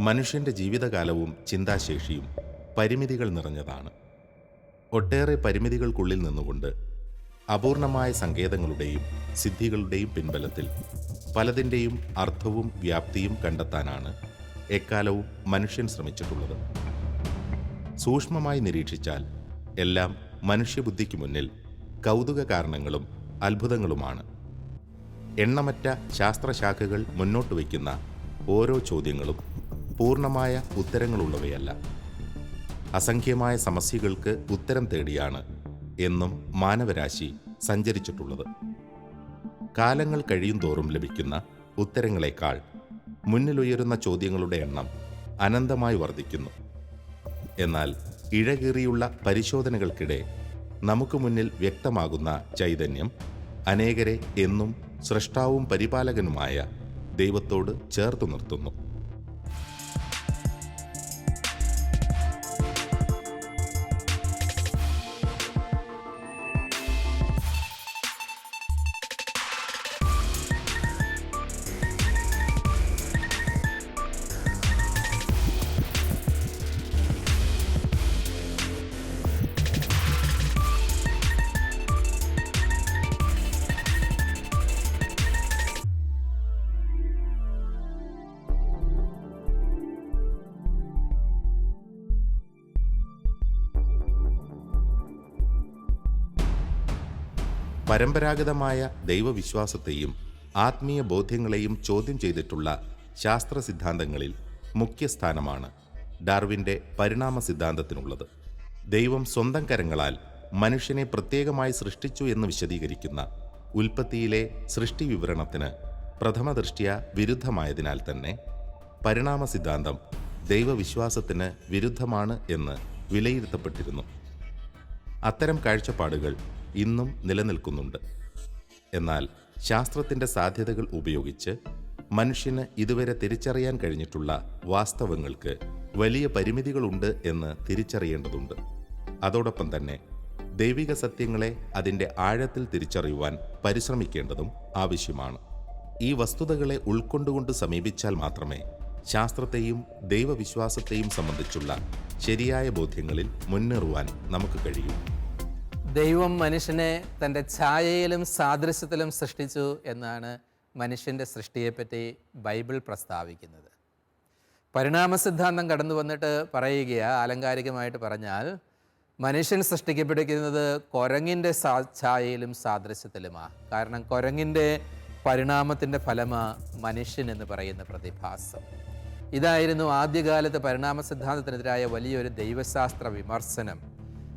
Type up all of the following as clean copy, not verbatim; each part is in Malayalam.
മനുഷ്യന്റെ ജീവിതകാലവും ചിന്താശേഷിയും പരിമിതികൾ നിറഞ്ഞതാണ്. ഒട്ടേറെ പരിമിതികൾക്കുള്ളിൽ നിന്നുകൊണ്ട് അപൂർണമായ സങ്കേതങ്ങളുടെയും സിദ്ധികളുടെയും പിൻബലത്തിൽ പലതിൻ്റെയും അർത്ഥവും വ്യാപ്തിയും കണ്ടെത്താനാണ് എക്കാലവും മനുഷ്യൻ ശ്രമിച്ചിട്ടുള്ളത്. സൂക്ഷ്മമായി നിരീക്ഷിച്ചാൽ എല്ലാം മനുഷ്യബുദ്ധിക്ക് മുന്നിൽ കൗതുക കാരണങ്ങളും അത്ഭുതങ്ങളുമാണ്. എണ്ണമറ്റ ശാസ്ത്രശാഖകൾ മുന്നോട്ട് വയ്ക്കുന്ന ഓരോ ചോദ്യങ്ങളും പൂർണ്ണമായ ഉത്തരങ്ങളുള്ളവയല്ല. അസംഖ്യമായ സമസ്യകൾക്ക് ഉത്തരം തേടിയാണ് എന്നും മാനവരാശി സഞ്ചരിച്ചിട്ടുള്ളത്. കാലങ്ങൾ കഴിയുന്തോറും ലഭിക്കുന്ന ഉത്തരങ്ങളെക്കാൾ മുന്നിലുയരുന്ന ചോദ്യങ്ങളുടെ എണ്ണം അനന്തമായി വർദ്ധിക്കുന്നു. എന്നാൽ ഇഴകീറിയുള്ള പരിശോധനകൾക്കിടെ നമുക്ക് മുന്നിൽ വ്യക്തമാകുന്ന ചൈതന്യം അനേകരെ എന്നും സ്രഷ്ടാവും പരിപാലകനുമായ ദൈവത്തോട് ചേർത്തു നിർത്തുന്നു. പരമ്പരാഗതമായ ദൈവവിശ്വാസത്തെയും ആത്മീയ ബോധ്യങ്ങളെയും ചോദ്യം ചെയ്തിട്ടുള്ള ശാസ്ത്ര സിദ്ധാന്തങ്ങളിൽ മുഖ്യസ്ഥാനമാണ് ഡാർവിൻ്റെ പരിണാമ സിദ്ധാന്തത്തിനുള്ളത്. ദൈവം സ്വന്തം കരങ്ങളാൽ മനുഷ്യനെ പ്രത്യേകമായി സൃഷ്ടിച്ചു എന്ന് വിശദീകരിക്കുന്ന ഉൽപ്പത്തിയിലെ സൃഷ്ടി വിവരണത്തിന് പ്രഥമദൃഷ്ട്യാ വിരുദ്ധമായതിനാൽ തന്നെ പരിണാമ സിദ്ധാന്തം ദൈവവിശ്വാസത്തിന് വിരുദ്ധമാണ് എന്ന് വിലയിരുത്തപ്പെട്ടിരുന്നു. അത്തരം കാഴ്ചപ്പാടുകൾ ഇന്നും നിലനിൽക്കുന്നുണ്ട്. എന്നാൽ ശാസ്ത്രത്തിൻ്റെ സാധ്യതകൾ ഉപയോഗിച്ച് മനുഷ്യന് ഇതുവരെ തിരിച്ചറിയാൻ കഴിഞ്ഞിട്ടുള്ള വാസ്തവങ്ങൾക്ക് വലിയ പരിമിതികളുണ്ട് എന്ന് തിരിച്ചറിയേണ്ടതുണ്ട്. അതോടൊപ്പം തന്നെ ദൈവിക സത്യങ്ങളെ അതിൻ്റെ ആഴത്തിൽ തിരിച്ചറിയുവാൻ പരിശ്രമിക്കേണ്ടതും ആവശ്യമാണ്. ഈ വസ്തുതകളെ ഉൾക്കൊണ്ടുകൊണ്ട് സമീപിച്ചാൽ മാത്രമേ ശാസ്ത്രത്തെയും ദൈവവിശ്വാസത്തെയും സംബന്ധിച്ചുള്ള ശരിയായ ബോധ്യങ്ങളിൽ മുന്നേറുവാൻ നമുക്ക് കഴിയൂ. ദൈവം മനുഷ്യനെ തൻ്റെ ഛായയിലും സാദൃശ്യത്തിലും സൃഷ്ടിച്ചു എന്നാണ് മനുഷ്യൻ്റെ സൃഷ്ടിയെപ്പറ്റി ബൈബിൾ പ്രസ്താവിക്കുന്നത്. പരിണാമ സിദ്ധാന്തം കടന്നു വന്നിട്ട് പറയുകയാണ്, ആലങ്കാരികമായിട്ട് പറഞ്ഞാൽ മനുഷ്യൻ സൃഷ്ടിക്കപ്പെട്ടിരിക്കുന്നത് കുരങ്ങിൻ്റെ ഛായയിലും സാദൃശ്യത്തിലുമാണ്. കാരണം കുരങ്ങിൻ്റെ പരിണാമത്തിൻ്റെ ഫലമാണ് മനുഷ്യൻ എന്ന് പറയുന്ന പ്രതിഭാസം. ഇതായിരുന്നു ആദ്യകാലത്ത് പരിണാമ സിദ്ധാന്തത്തിനെതിരായ വലിയൊരു ദൈവശാസ്ത്ര വിമർശനം.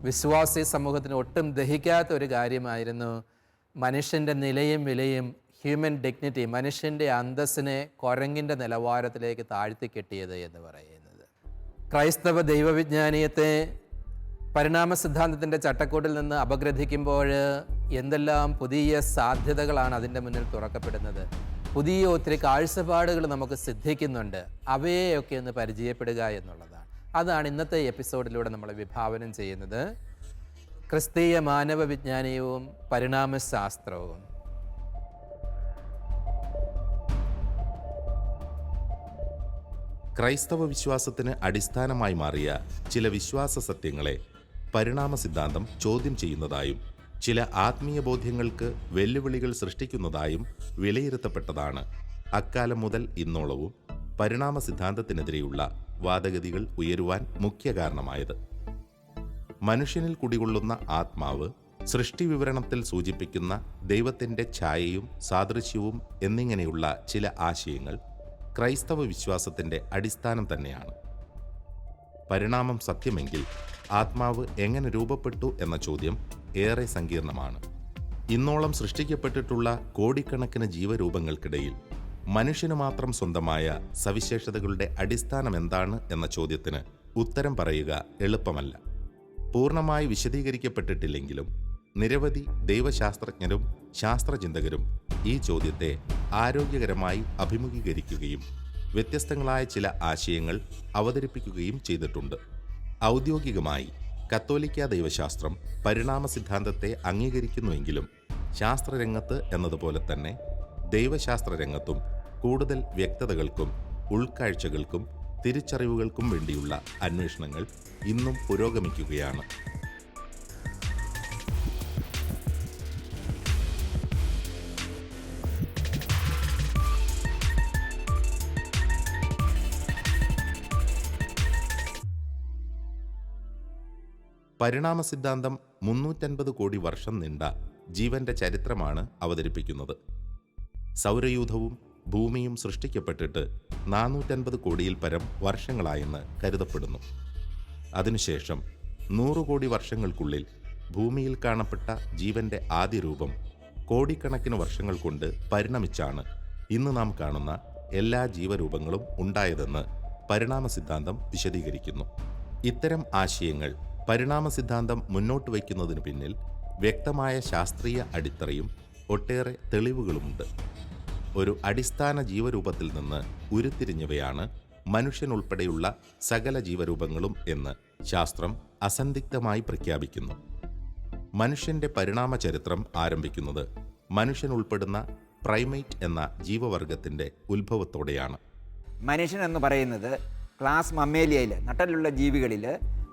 വിശ്വാസി സമൂഹത്തിന് ഒട്ടും ദഹിക്കാത്ത ഒരു കാര്യമായിരുന്നു മനുഷ്യൻ്റെ നിലയും വിലയും, ഹ്യൂമൻ ഡിഗ്നിറ്റി, മനുഷ്യൻ്റെ അന്തസ്സിനെ കുരങ്ങിൻ്റെ നിലവാരത്തിലേക്ക് താഴ്ത്തിക്കെട്ടിയത് എന്ന് പറയുന്നത്. ക്രൈസ്തവ ദൈവവിജ്ഞാനീയത്തെ പരിണാമ സിദ്ധാന്തത്തിൻ്റെ ചട്ടക്കൂട്ടിൽ നിന്ന് അപഗ്രഥിക്കുമ്പോൾ എന്തെല്ലാം പുതിയ സാധ്യതകളാണ് അതിൻ്റെ മുന്നിൽ തുറക്കപ്പെടുന്നത്. പുതിയ ഒത്തിരി കാഴ്ചപ്പാടുകൾ നമുക്ക് സിദ്ധിക്കുന്നുണ്ട്. അവയെയൊക്കെ ഒന്ന് പരിചയപ്പെടുക എന്നുള്ളതാണ്. അതാണ് ഇന്നത്തെ എപ്പിസോഡിലൂടെ നമ്മൾ വിഭാവനം ചെയ്യുന്നത്. ക്രിസ്തീയ മാനവ വിജ്ഞാനീയവും പരിണാമശാസ്ത്രവും. ക്രൈസ്തവ വിശ്വാസത്തിന് അടിസ്ഥാനമായി മാറിയ ചില വിശ്വാസ സത്യങ്ങളെ പരിണാമ സിദ്ധാന്തം ചോദ്യം ചെയ്യുന്നതായും ചില ആത്മീയ ബോധ്യങ്ങൾക്ക് വെല്ലുവിളികൾ സൃഷ്ടിക്കുന്നതായും വിലയിരുത്തപ്പെട്ടതാണ് അക്കാലം മുതൽ ഇന്നോളവും പരിണാമ സിദ്ധാന്തത്തിനെതിരെയുള്ള വാദഗതികൾ ഉയരുവാൻ മുഖ്യ കാരണമായത്. മനുഷ്യനിൽ കുടികൊള്ളുന്ന ആത്മാവ് സൃഷ്ടി വിവരണത്തിൽ സൂചിപ്പിക്കുന്ന ദൈവത്തിൻ്റെ ഛായയും സാദൃശ്യവും എന്നിങ്ങനെയുള്ള ചില ആശയങ്ങൾ ക്രൈസ്തവ വിശ്വാസത്തിൻ്റെ അടിസ്ഥാനം തന്നെയാണ്. പരിണാമം സത്യമെങ്കിൽ ആത്മാവ് എങ്ങനെ രൂപപ്പെട്ടു എന്ന ചോദ്യം ഏറെ സങ്കീർണമാണ്. ഇന്നോളം സൃഷ്ടിക്കപ്പെട്ടിട്ടുള്ള കോടിക്കണക്കിന് ജീവരൂപങ്ങൾക്കിടയിൽ മനുഷ്യന് മാത്രം സ്വന്തമായ സവിശേഷതകളുടെ അടിസ്ഥാനം എന്താണ് എന്ന ചോദ്യത്തിന് ഉത്തരം പറയുക എളുപ്പമല്ല. പൂർണ്ണമായി വിശദീകരിക്കപ്പെട്ടിട്ടില്ലെങ്കിലും നിരവധി ദൈവശാസ്ത്രജ്ഞരും ശാസ്ത്രചിന്തകരും ഈ ചോദ്യത്തെ ആരോഗ്യകരമായി അഭിമുഖീകരിക്കുകയും വ്യത്യസ്തങ്ങളായ ചില ആശയങ്ങൾ അവതരിപ്പിക്കുകയും ചെയ്തിട്ടുണ്ട്. ഔദ്യോഗികമായി കത്തോലിക്ക ദൈവശാസ്ത്രം പരിണാമ സിദ്ധാന്തത്തെ അംഗീകരിക്കുന്നുവെങ്കിലും ശാസ്ത്രരംഗത്ത് എന്നതുപോലെ തന്നെ ദൈവശാസ്ത്ര രംഗത്തും കൂടുതൽ വ്യക്തതകൾക്കും ഉൾക്കാഴ്ചകൾക്കും തിരിച്ചറിവുകൾക്കും വേണ്ടിയുള്ള അന്വേഷണങ്ങൾ ഇന്നും പുരോഗമിക്കുകയാണ്. പരിണാമ സിദ്ധാന്തം 350 കോടി വർഷം നീണ്ട ജീവന്റെ ചരിത്രമാണ് അവതരിപ്പിക്കുന്നത്. സൗരയൂഥവും ഭൂമിയും സൃഷ്ടിക്കപ്പെട്ടിട്ട് 450 കോടിയിൽ പരം വർഷങ്ങളായെന്ന് കരുതപ്പെടുന്നു. അതിനുശേഷം 100 കോടി വർഷങ്ങൾക്കുള്ളിൽ ഭൂമിയിൽ കാണപ്പെട്ട ജീവന്റെ ആദ്യ രൂപം കോടിക്കണക്കിന് വർഷങ്ങൾ കൊണ്ട് പരിണമിച്ചാണ് ഇന്ന് നാം കാണുന്ന എല്ലാ ജീവരൂപങ്ങളും ഉണ്ടായതെന്ന് പരിണാമ സിദ്ധാന്തം വിശദീകരിക്കുന്നു. ഇത്തരം ആശയങ്ങൾ പരിണാമ സിദ്ധാന്തം മുന്നോട്ട് വയ്ക്കുന്നതിന് പിന്നിൽ വ്യക്തമായ ശാസ്ത്രീയ അടിത്തറയും ഒട്ടേറെ തെളിവുകളുമുണ്ട്. ഒരു അടിസ്ഥാന ജീവരൂപത്തിൽ നിന്ന് ഉരുത്തിരിഞ്ഞവയാണ് മനുഷ്യനുൾപ്പെടെയുള്ള സകല ജീവരൂപങ്ങളും എന്ന് ശാസ്ത്രം അസന്ദിഗ്ധമായി പ്രഖ്യാപിക്കുന്നു. മനുഷ്യന്റെ പരിണാമ ചരിത്രം ആരംഭിക്കുന്നത് മനുഷ്യനുൾപ്പെടുന്ന പ്രൈമേറ്റ് എന്ന ജീവവർഗത്തിന്റെ ഉത്ഭവത്തോടെയാണ്. മനുഷ്യൻ എന്ന് പറയുന്നത് ക്ലാസ് മമ്മേലിയയിൽ, നട്ടലുള്ള ജീവികളിൽ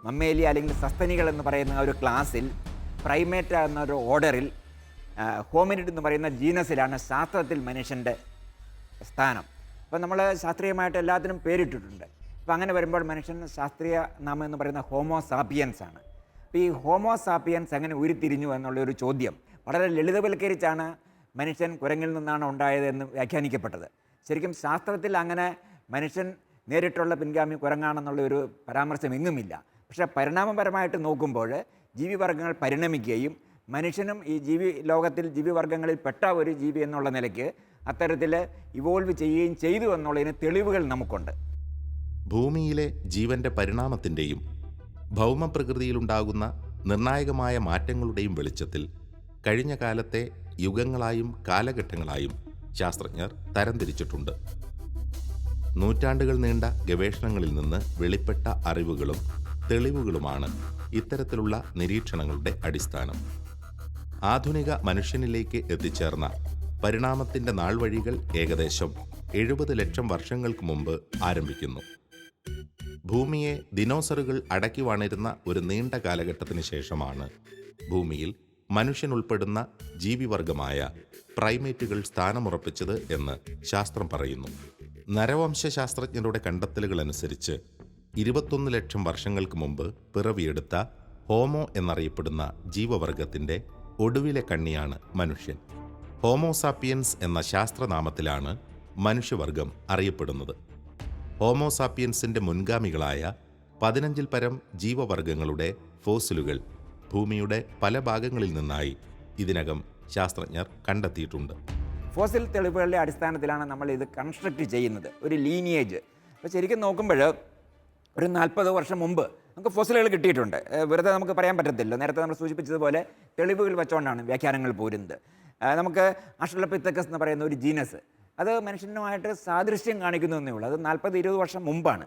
മമ്മേലിയ അല്ലെങ്കിൽ സസ്തനികൾ എന്ന് പറയുന്ന ഒരു ക്ലാസ്സിൽ, പ്രൈമേറ്റ എന്നൊരു ഓർഡറിൽ, ഹോമിനിഡ് എന്ന് പറയുന്ന ജീനസിലാണ് ശാസ്ത്രത്തിൽ മനുഷ്യൻ്റെ സ്ഥാനം. അപ്പോൾ നമ്മൾ ശാസ്ത്രീയമായിട്ട് എല്ലാത്തിനും പേരിട്ടിട്ടുണ്ട്. അപ്പോൾ അങ്ങനെ വരുമ്പോൾ മനുഷ്യൻ ശാസ്ത്രീയ നാമം എന്ന് പറയുന്ന ഹോമോ സാപ്പിയൻസ് ആണ്. അപ്പോൾ ഈ ഹോമോ സാപ്പിയൻസ് എങ്ങനെ ഉരുത്തിരിഞ്ഞു എന്നുള്ളൊരു ചോദ്യം വളരെ ലളിതവൽക്കരിച്ചാണ് മനുഷ്യൻ കുരങ്ങിൽ നിന്നാണ് ഉണ്ടായതെന്ന് വ്യാഖ്യാനിക്കപ്പെട്ടത്. ശരിക്കും ശാസ്ത്രത്തിൽ അങ്ങനെ മനുഷ്യൻ നേരിട്ടുള്ള പിൻഗാമി കുരങ്ങാണെന്നുള്ള ഒരു പരാമർശം എങ്ങുമില്ല. പക്ഷേ പരിണാമപരമായിട്ട് നോക്കുമ്പോൾ ജീവിവർഗങ്ങൾ പരിണമിക്കുകയും മനുഷ്യനും ഈ ലോകത്തിൽ ജീവിവർഗങ്ങളിൽ പെട്ട ഒരു ജീവി എന്നുള്ള നിലയ്ക്ക് അത്തരത്തിൽ ഇവോൾവ് ചെയ്യുകയും ചെയ്തു എന്നുള്ളതിന് തെളിവുകൾ നമുക്കുണ്ട്. ഭൂമിയിലെ ജീവന്റെ പരിണാമത്തിൻ്റെയും ഭൗമപ്രകൃതിയിലുണ്ടാകുന്ന നിർണായകമായ മാറ്റങ്ങളുടെയും വെളിച്ചത്തിൽ കഴിഞ്ഞ കാലത്തെ യുഗങ്ങളായും കാലഘട്ടങ്ങളായും ശാസ്ത്രജ്ഞർ തരംതിരിച്ചിട്ടുണ്ട്. നൂറ്റാണ്ടുകൾ നീണ്ട ഗവേഷണങ്ങളിൽ നിന്ന് വെളിപ്പെട്ട അറിവുകളും തെളിവുകളുമാണ് ഇത്തരത്തിലുള്ള നിരീക്ഷണങ്ങളുടെ അടിസ്ഥാനം. ആധുനിക മനുഷ്യനിലേക്ക് എത്തിച്ചേർന്ന പരിണാമത്തിന്റെ നാൾവഴികൾ ഏകദേശം 70 ലക്ഷം വർഷങ്ങൾക്ക് മുമ്പ് ആരംഭിക്കുന്നു. ഭൂമിയെ ദിനോസറുകൾ അടക്കി വാണിരുന്ന ഒരു നീണ്ട കാലഘട്ടത്തിന് ശേഷമാണ് ഭൂമിയിൽ മനുഷ്യനുൾപ്പെടുന്ന ജീവിവർഗമായ പ്രൈമേറ്റുകൾ സ്ഥാനമുറപ്പിച്ചത് എന്ന് ശാസ്ത്രം പറയുന്നു. നരവംശാസ്ത്രജ്ഞരുടെ കണ്ടെത്തലുകൾ അനുസരിച്ച് 21 ലക്ഷം വർഷങ്ങൾക്ക് മുമ്പ് പിറവിയെടുത്ത ഹോമോ എന്നറിയപ്പെടുന്ന ജീവവർഗത്തിന്റെ ഒടുവിലെ കണ്ണിയാണ് മനുഷ്യൻ. ഹോമോസാപ്പിയൻസ് എന്ന ശാസ്ത്രനാമത്തിലാണ് മനുഷ്യവർഗം അറിയപ്പെടുന്നത്. ഹോമോസാപ്പിയൻസിന്റെ മുൻഗാമികളായ 15-ൽ പരം ജീവവർഗങ്ങളുടെ ഫോസിലുകൾ ഭൂമിയുടെ പല ഭാഗങ്ങളിൽ നിന്നായി ഇതിനകം ശാസ്ത്രജ്ഞർ കണ്ടെത്തിയിട്ടുണ്ട്. ഫോസിൽ തെളിവുകളുടെ അടിസ്ഥാനത്തിലാണ് നമ്മൾ ഇത് കൺസ്ട്രക്റ്റ് ചെയ്യുന്നത്, ഒരു ലീനിയേജ്. അപ്പോൾ ശരിക്കും നോക്കുമ്പോൾ ഒരു 40 വർഷം മുമ്പ് നമുക്ക് ഫോസിലുകൾ കിട്ടിയിട്ടുണ്ട്. വെറുതെ നമുക്ക് പറയാൻ പറ്റത്തില്ല. നേരത്തെ നമ്മൾ സൂചിപ്പിച്ചതുപോലെ തെളിവുകൾ വെച്ചുകൊണ്ടാണ് വ്യാഖ്യാനങ്ങൾ പോരുന്നത്. നമുക്ക് ആസ്ട്രലോപിത്തക്കസ് എന്ന് പറയുന്ന ഒരു ജീനസ്, അത് മനുഷ്യനുമായിട്ട് സാദൃശ്യം കാണിക്കുന്നു എന്നേ ഉള്ളൂ. അത് 40-20 വർഷം മുമ്പാണ്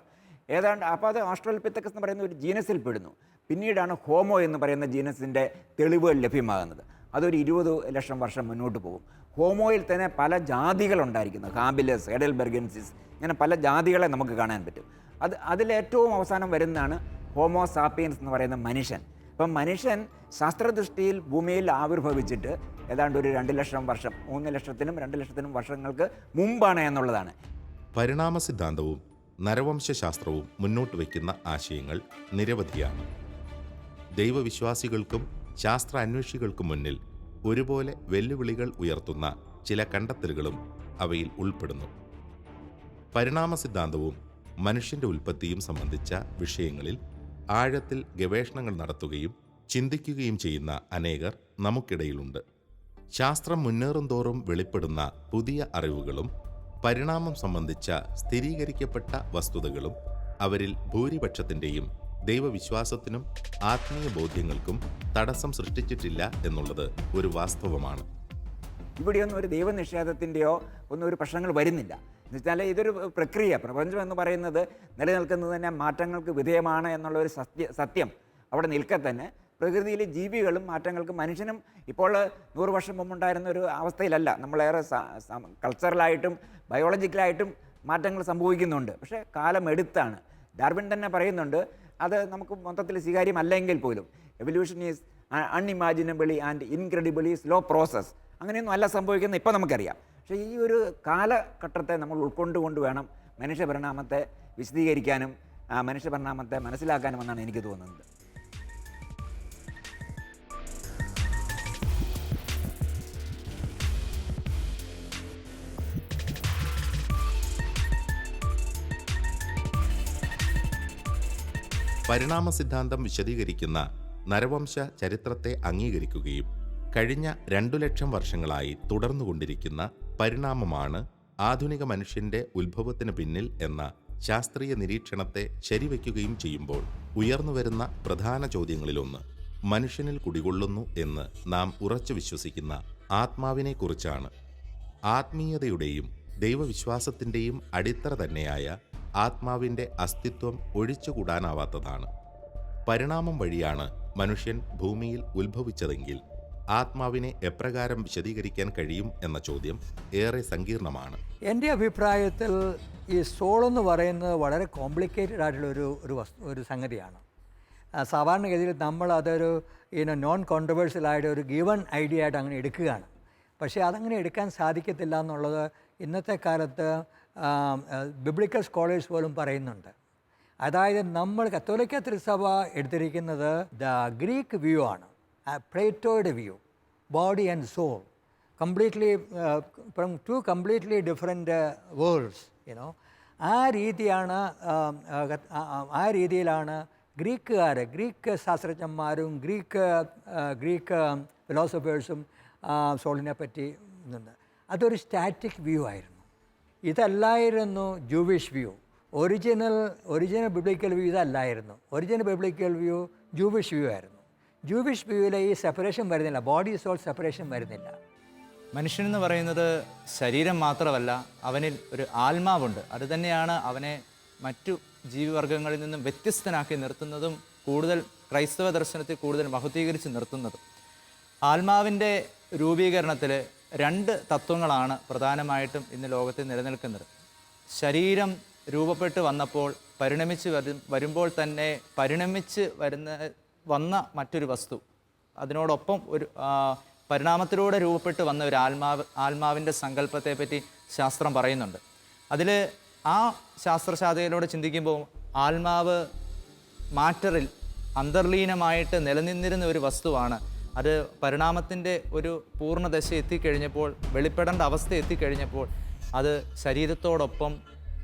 ഏതാണ്ട്. അപ്പോൾ അത് ആസ്ട്രലോപിത്തക്കസ് എന്ന് പറയുന്ന ഒരു ജീനസിൽ പെടുന്നു. പിന്നീടാണ് ഹോമോ എന്ന് പറയുന്ന ജീനസിൻ്റെ തെളിവുകൾ ലഭ്യമാകുന്നത്. അതൊരു 20 ലക്ഷം വർഷം മുന്നോട്ട് പോകും. ഹോമോയിൽ തന്നെ പല ജാതികളുണ്ടായിരിക്കുന്നു. ഹാബിലസ്, ഹെഡൽബെർഗൻസിസ്, ഇങ്ങനെ പല ജാതികളെ നമുക്ക് കാണാൻ പറ്റും. അതിലേറ്റവും അവസാനം വരുന്നതാണ് ഹോമോ സാപ്പിയൻസ് എന്ന് പറയുന്ന മനുഷ്യൻ. അപ്പം മനുഷ്യൻ ശാസ്ത്രദൃഷ്ടിയിൽ ഭൂമിയിൽ ആവിർഭവിച്ചിട്ട് ഏതാണ്ട് ഒരു 2 ലക്ഷം വർഷം, 3 ലക്ഷത്തിനും 2 ലക്ഷത്തിനും വർഷങ്ങൾക്ക് മുമ്പാണ് എന്നുള്ളതാണ്. പരിണാമ സിദ്ധാന്തവും നരവംശാസ്ത്രവും മുന്നോട്ട് വയ്ക്കുന്ന ആശയങ്ങൾ നിരവധിയാണ്. ദൈവവിശ്വാസികൾക്കും ശാസ്ത്ര അന്വേഷികൾക്കും മുന്നിൽ ഒരുപോലെ വെല്ലുവിളികൾ ഉയർത്തുന്ന ചില കണ്ടെത്തലുകളും അവയിൽ ഉൾപ്പെടുന്നു. പരിണാമ സിദ്ധാന്തവും മനുഷ്യന്റെ ഉൽപ്പത്തിയും സംബന്ധിച്ച വിഷയങ്ങളിൽ ആഴത്തിൽ ഗവേഷണങ്ങൾ നടത്തുകയും ചിന്തിക്കുകയും ചെയ്യുന്ന അനേകർ നമുക്കിടയിലുണ്ട്. ശാസ്ത്രം മുന്നേറും തോറും വെളിപ്പെടുന്ന പുതിയ അറിവുകളും പരിണാമം സംബന്ധിച്ച സ്ഥിരീകരിക്കപ്പെട്ട വസ്തുതകളും അവരിൽ ഭൂരിപക്ഷത്തിൻ്റെയും ദൈവവിശ്വാസത്തിനും ആത്മീയ ബോധ്യങ്ങൾക്കും തടസ്സം സൃഷ്ടിച്ചിട്ടില്ല എന്നുള്ളത് ഒരു വാസ്തവമാണ്. ഇവിടെയൊന്നും ഒരു ദൈവനിഷേധത്തിൻ്റെയോ ഒന്നും ഒരു പ്രശ്നങ്ങൾ വരുന്നില്ല. എന്നുവെച്ചാൽ ഇതൊരു പ്രക്രിയ. പ്രപഞ്ചം എന്ന് പറയുന്നത് നിലനിൽക്കുന്നത് തന്നെ മാറ്റങ്ങൾക്ക് വിധേയമാണ് എന്നുള്ള ഒരു സത്യം അവിടെ നിൽക്കെ തന്നെ പ്രകൃതിയിലെ ജീവികളും മാറ്റങ്ങൾക്ക്, മനുഷ്യനും ഇപ്പോൾ 100 വർഷം മുമ്പുണ്ടായിരുന്ന ഒരു അവസ്ഥയിലല്ല. നമ്മളേറെ കൾച്ചറലായിട്ടും ബയോളജിക്കലായിട്ടും മാറ്റങ്ങൾ സംഭവിക്കുന്നുണ്ട്. പക്ഷേ കാലം എടുത്താണ്. ഡാർവിൻ തന്നെ പറയുന്നുണ്ട്, അത് നമുക്ക് മൊത്തത്തിൽ സ്വീകാര്യമല്ലെങ്കിൽ പോലും evolution is unimaginably and incredibly slow process. അങ്ങനെയൊന്നും അല്ല സംഭവിക്കുന്നത് ഇപ്പോൾ നമുക്കറിയാം. പക്ഷേ ഈ ഒരു കാലഘട്ടത്തെ നമ്മൾ ഉൾക്കൊണ്ടുകൊണ്ട് വേണം മനുഷ്യപരിണാമത്തെ വിശദീകരിക്കാനും മനുഷ്യപരിണാമത്തെ മനസ്സിലാക്കാനുമെന്നാണ് എനിക്ക് തോന്നുന്നത്. പരിണാമ സിദ്ധാന്തം വിശദീകരിക്കുന്ന നരവംശ ചരിത്രത്തെ അംഗീകരിക്കുകയും കഴിഞ്ഞ 2,00,000 വർഷങ്ങളായി തുടർന്നുകൊണ്ടിരിക്കുന്ന പരിണാമമാണ് ആധുനിക മനുഷ്യന്റെ ഉത്ഭവത്തിന് പിന്നിൽ എന്ന ശാസ്ത്രീയ നിരീക്ഷണത്തെ ശരിവയ്ക്കുകയും ചെയ്യുമ്പോൾ ഉയർന്നുവരുന്ന പ്രധാന ചോദ്യങ്ങളിലൊന്ന് മനുഷ്യനിൽ കുടികൊള്ളുന്നു എന്ന് നാം ഉറച്ചു വിശ്വസിക്കുന്ന ആത്മാവിനെക്കുറിച്ചാണ്. ആത്മീയതയുടെയും ദൈവവിശ്വാസത്തിൻ്റെയും അടിത്തറ തന്നെയായ ആത്മാവിൻ്റെ അസ്തിത്വം ഒഴിച്ചുകൂടാനാവാത്തതാണ്. പരിണാമം വഴിയാണ് മനുഷ്യൻ ഭൂമിയിൽ ഉത്ഭവിച്ചതെങ്കിൽ ആത്മാവിനെ എപ്രകാരം വിശദീകരിക്കാൻ കഴിയും എന്ന ചോദ്യം ഏറെ സങ്കീർണമാണ്. എൻ്റെ അഭിപ്രായത്തിൽ ഈ സോൾ എന്ന് പറയുന്നത് വളരെ കോംപ്ലിക്കേറ്റഡ് ആയിട്ടുള്ള ഒരു സംഗതിയാണ്. സാധാരണഗതിയിൽ നമ്മൾ അതൊരു നോൺ കോൺട്രവേഴ്സ്യൽ ആയിട്ട് ഒരു ഗിവൺ ഐഡിയ ആയിട്ട് അങ്ങനെ എടുക്കുകയാണ്. പക്ഷേ അതങ്ങനെ എടുക്കാൻ സാധിക്കത്തില്ല എന്നുള്ളത് ഇന്നത്തെ കാലത്ത് ബിബ്ലിക്കൽ സ്കോളേഴ്സ് പോലും പറയുന്നുണ്ട്. അതായത് നമ്മൾ കത്തോലിക്ക തിരുസഭ എടുത്തിരിക്കുന്നത് ദ ഗ്രീക്ക് വ്യൂ ആണ്, പ്ലേറ്റോയുടെ view, body and soul completely from to completely different worlds. ആ രീതിയിലാണ് ഗ്രീക്ക് ശാസ്ത്രജ്ഞന്മാരും ഗ്രീക്ക് ഫിലോസഫേഴ്സും സോളിനെ പറ്റി നിന്ന്. അതൊരു സ്റ്റാറ്റിക് വ്യൂ ആയിരുന്നു. ഇതല്ലായിരുന്നു Jewish view. Original biblical view ഇതല്ലായിരുന്നു. Original biblical view Jewish view ആയിരുന്നു. ജൂവിഷ് വ്യൂവിൽ ഈ സെപ്പറേഷൻ വരുന്നില്ല, ബോഡി സോൾ സെപ്പറേഷൻ വരുന്നില്ല. മനുഷ്യനെന്ന് പറയുന്നത് ശരീരം മാത്രമല്ല, അവനിൽ ഒരു ആത്മാവുണ്ട്. അതുതന്നെയാണ് അവനെ മറ്റു ജീവിവർഗങ്ങളിൽ നിന്നും വ്യത്യസ്തനാക്കി നിർത്തുന്നതും കൂടുതൽ ക്രൈസ്തവ ദർശനത്തെ കൂടുതൽ മഹത്വീകരിച്ച് നിർത്തുന്നതും. ആത്മാവിൻ്റെ രൂപീകരണത്തിൽ 2 തത്വങ്ങളാണ് പ്രധാനമായിട്ടും ഇന്ന് ലോകത്തിൽ നിലനിൽക്കുന്നത്. ശരീരം രൂപപ്പെട്ട് വന്നപ്പോൾ വരുമ്പോൾ തന്നെ വന്ന മറ്റൊരു വസ്തു, അതിനോടൊപ്പം ഒരു പരിണാമത്തിലൂടെ രൂപപ്പെട്ട് വന്ന ഒരു ആത്മാവിൻ്റെ സങ്കല്പത്തെ പറ്റി ശാസ്ത്രം പറയുന്നുണ്ട്. അതിൽ ആ ശാസ്ത്രശാഖയിലൂടെ ചിന്തിക്കുമ്പോൾ ആത്മാവ് മാറ്ററിൽ അന്തർലീനമായിട്ട് നിലനിന്നിരുന്ന ഒരു വസ്തുവാണ്. അത് പരിണാമത്തിൻ്റെ ഒരു പൂർണ്ണദശ എത്തിക്കഴിഞ്ഞപ്പോൾ, വെളിപ്പെടേണ്ട അവസ്ഥ എത്തിക്കഴിഞ്ഞപ്പോൾ അത് ശരീരത്തോടൊപ്പം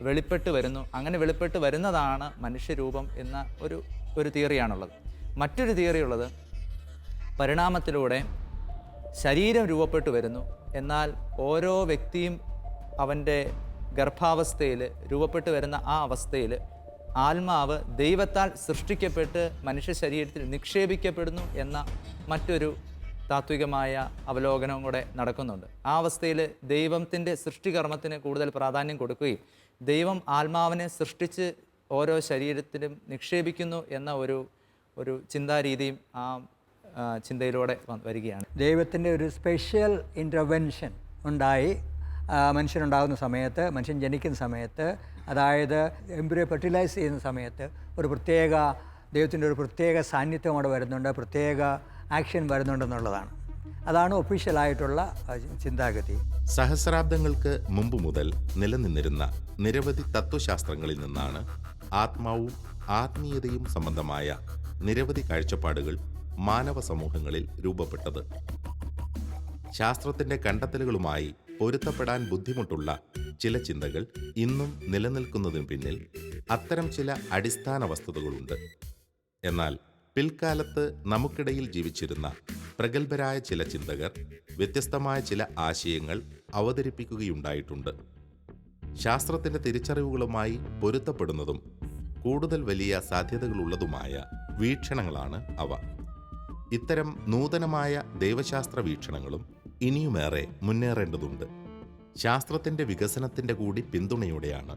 വെളിപ്പെട്ട് വരുന്നു. അങ്ങനെ വെളിപ്പെട്ട് വരുന്നതാണ് മനുഷ്യരൂപം എന്ന ഒരു തിയറിയാണുള്ളത്. മറ്റൊരു തിയറി ഉള്ളത് പരിണാമത്തിലൂടെ ശരീരം രൂപപ്പെട്ട് വരുന്നു, എന്നാൽ ഓരോ വ്യക്തിയും അവൻ്റെ ഗർഭാവസ്ഥയിൽ രൂപപ്പെട്ട് വരുന്ന ആ അവസ്ഥയിൽ ആത്മാവ് ദൈവത്താൽ സൃഷ്ടിക്കപ്പെട്ട് മനുഷ്യ ശരീരത്തിൽ നിക്ഷേപിക്കപ്പെടുന്നു എന്ന മറ്റൊരു താത്വികമായ അവലോകനവും കൂടെ നടക്കുന്നുണ്ട്. ആ അവസ്ഥയിൽ ദൈവത്തിൻ്റെ സൃഷ്ടികർമ്മത്തിന് കൂടുതൽ പ്രാധാന്യം കൊടുക്കുകയും ദൈവം ആത്മാവിനെ സൃഷ്ടിച്ച് ഓരോ ശരീരത്തിലും നിക്ഷേപിക്കുന്നു എന്ന ഒരു ചിന്താരീതിയും ആ ചിന്തയിലൂടെ വരികയാണ്. ദൈവത്തിൻ്റെ ഒരു സ്പെഷ്യൽ ഇൻ്റർവെൻഷൻ ഉണ്ടായി മനുഷ്യനുണ്ടാകുന്ന സമയത്ത്, മനുഷ്യൻ ജനിക്കുന്ന സമയത്ത്, അതായത് എംബ്രിയോ ഫെർട്ടിലൈസ് ചെയ്യുന്ന സമയത്ത് ദൈവത്തിൻ്റെ ഒരു പ്രത്യേക സാന്നിധ്യം അവിടെ വരുന്നുണ്ട്, പ്രത്യേക ആക്ഷൻ വരുന്നുണ്ടെന്നുള്ളതാണ്. അതാണ് ഒഫീഷ്യലായിട്ടുള്ള ചിന്താഗതി. സഹസ്രാബ്ദങ്ങൾക്ക് മുമ്പ് മുതൽ നിലനിന്നിരുന്ന നിരവധി തത്വശാസ്ത്രങ്ങളിൽ നിന്നാണ് ആത്മാവും ആത്മീയതയും സംബന്ധമായ നിരവധി കാഴ്ചപ്പാടുകൾ മാനവ സമൂഹങ്ങളിൽ രൂപപ്പെട്ടത്. ശാസ്ത്രത്തിൻ്റെ കണ്ടെത്തലുകളുമായി പൊരുത്തപ്പെടാൻ ബുദ്ധിമുട്ടുള്ള ചില ചിന്തകൾ ഇന്നും നിലനിൽക്കുന്നതിന് പിന്നിൽ അത്തരം ചില അടിസ്ഥാന വസ്തുതകളുണ്ട്. എന്നാൽ പിൽക്കാലത്ത് നമുക്കിടയിൽ ജീവിച്ചിരുന്ന പ്രഗത്ഭരായ ചില ചിന്തകർ വ്യത്യസ്തമായ ചില ആശയങ്ങൾ അവതരിപ്പിക്കുകയുണ്ടായിട്ടുണ്ട്. ശാസ്ത്രത്തിൻ്റെ തിരിച്ചറിവുകളുമായി പൊരുത്തപ്പെടുന്നതും കൂടുതൽ വലിയ സാധ്യതകളുള്ളതുമായ വീക്ഷണങ്ങളാണ് അവ. ഇത്തരം നൂതനമായ ദൈവശാസ്ത്ര വീക്ഷണങ്ങളും ഇനിയുമേറെ മുന്നേറേണ്ടതുണ്ട്. ശാസ്ത്രത്തിൻ്റെ വികസനത്തിൻ്റെ കൂടി പിന്തുണയോടെയാണ്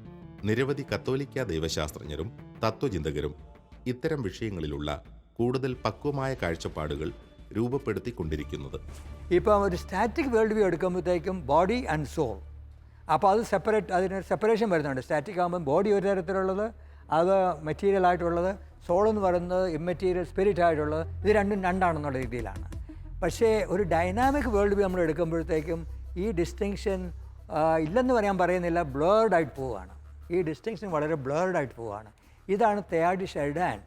നിരവധി കത്തോലിക്ക ദൈവശാസ്ത്രജ്ഞരും തത്വചിന്തകരും ഇത്തരം വിഷയങ്ങളിലുള്ള കൂടുതൽ പക്വമായ കാഴ്ചപ്പാടുകൾ രൂപപ്പെടുത്തിക്കൊണ്ടിരിക്കുന്നത്. ഇപ്പം ഒരു സ്റ്റാറ്റിക് വേൾഡ് വ്യൂ എടുക്കുമ്പോഴത്തേക്കും ബോഡി ആൻഡ് സോൾ, അപ്പോൾ അത് അതിനൊരു സെപ്പറേഷൻ വരുന്നുണ്ട്. സ്റ്റാറ്റിക് ആകുമ്പോൾ ബോഡി ഒരു തരത്തിലുള്ളത്, അത് മെറ്റീരിയൽ ആയിട്ടുള്ളത്, സോൾ എന്ന് പറയുന്നത് ഇമ്മെറ്റീരിയൽ സ്പിരിറ്റ് ആയിട്ടുള്ളത്, ഇത് രണ്ടും രണ്ടാണെന്നുള്ള രീതിയിലാണ്. പക്ഷേ ഒരു ഡൈനാമിക് വേൾഡ് വ്യൂ നമ്മൾ എടുക്കുമ്പോഴത്തേക്കും ഈ ഡിസ്റ്റിങ്ഷൻ ഇല്ലെന്ന് പറയുന്നില്ല, ബ്ലേർഡ് ആയിട്ട് പോവുകയാണ്. ഈ ഡിസ്റ്റിങ്ഷൻ വളരെ ബ്ലേർഡ് ആയിട്ട് പോവുകയാണ്. ഇതാണ് തെയാഡി ഷെർഡാൻ.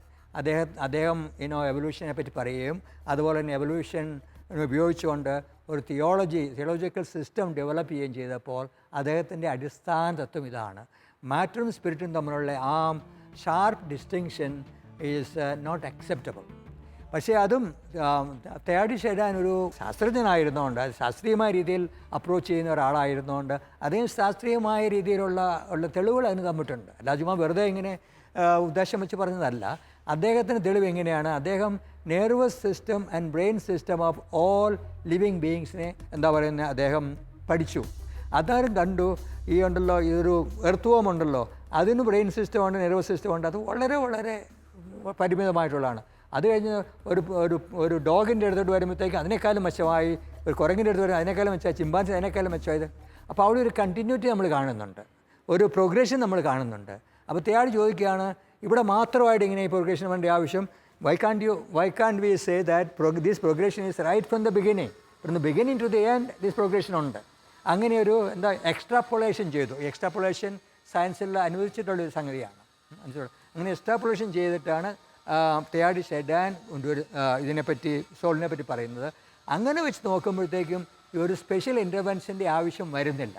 അദ്ദേഹം എവല്യൂഷനെ പറ്റി പറയുകയും അതുപോലെ തന്നെ എവല്യൂഷൻ ഉപയോഗിച്ചുകൊണ്ട് ഒരു തിയോളജിക്കൽ സിസ്റ്റം ഡെവലപ്പ് ചെയ്യുകയും ചെയ്തപ്പോൾ അദ്ദേഹത്തിൻ്റെ അടിസ്ഥാന തത്വം ഇതാണ്: മാറ്ററും സ്പിരിറ്റും തമ്മിലുള്ള ആ sharp distinction is not acceptable. പക്ഷേ അതും തെയാഡി ഷെർഡാൻ ഒരു ശാസ്ത്രജ്ഞനായിരുന്നുകൊണ്ട്, ശാസ്ത്രീയമായ രീതിയിൽ അപ്രോച്ച് ചെയ്യുന്ന ഒരാളായിരുന്നുകൊണ്ട് അദ്ദേഹം ശാസ്ത്രീയമായ രീതിയിലുള്ള തെളിവുകൾ അതിന് തന്നിട്ടുണ്ട്. അല്ല ചുമ്മാ വെറുതെ ഇങ്ങനെ ഉദ്ദേശം വെച്ച് പറഞ്ഞതല്ല. അദ്ദേഹത്തിന് തെളിവ് എങ്ങനെയാണ്? അദ്ദേഹം nervous system and brain system of all living ബീയിങ്സിനെ അദ്ദേഹം പഠിച്ചു. അദ്ദേഹം കണ്ടു, ഈ ഒരു എർത്ത് ഉണ്ടല്ലോ, അതിന് ബ്രെയിൻ സിസ്റ്റം ഉണ്ട്, നെർവസ് സിസ്റ്റം ഉണ്ട്. അത് വളരെ വളരെ പരിമിതമായിട്ടുള്ളതാണ്. അത് കഴിഞ്ഞ് ഒരു ഡോഗിൻ്റെ അടുത്തോട്ട് വരുമ്പോഴത്തേക്ക് അതിനേക്കാളും മെച്ചമായി, ഒരു കുരങ്ങിൻ്റെ അടുത്ത് വരുമ്പോൾ അതിനേക്കാളും മെച്ചമായി, ചിമ്പാൻസി അതിനേക്കാളും മെച്ചമായത്. അപ്പോൾ അവിടെ ഒരു കണ്ടിന്യൂറ്റി നമ്മൾ കാണുന്നുണ്ട്, ഒരു പ്രോഗ്രഷൻ നമ്മൾ കാണുന്നുണ്ട്. അപ്പോൾ തെയാഡി ചോദിക്കുകയാണ്, ഇവിടെ മാത്രമായിട്ട് ഇങ്ങനെ ഈ പ്രോഗ്രഷൻ വേണ്ട ആവശ്യം? Why can't we say that this progression is right from the beginning to the end this progression ഉണ്ട്. അങ്ങനെ ഒരു എക്സ്ട്രാപ്പൊളേഷൻ ചെയ്തു. എക്സ്ട്രാപ്പൊളേഷൻ സയൻസിൽ അനുവദിച്ചിട്ടുള്ളൊരു സംഗതിയാണ്. അങ്ങനെ എക്സ്ട്രാപ്പൊളേഷൻ ചെയ്തിട്ടാണ് തെയാഡി ഷെർഡാൻ ഇതിനെപ്പറ്റി, സോളിനെ പറ്റി പറയുന്നത്. അങ്ങനെ വെച്ച് നോക്കുമ്പോഴത്തേക്കും ഈ ഒരു സ്പെഷ്യൽ ഇൻ്റർവെൻഷൻ്റെ ആവശ്യം വരുന്നില്ല.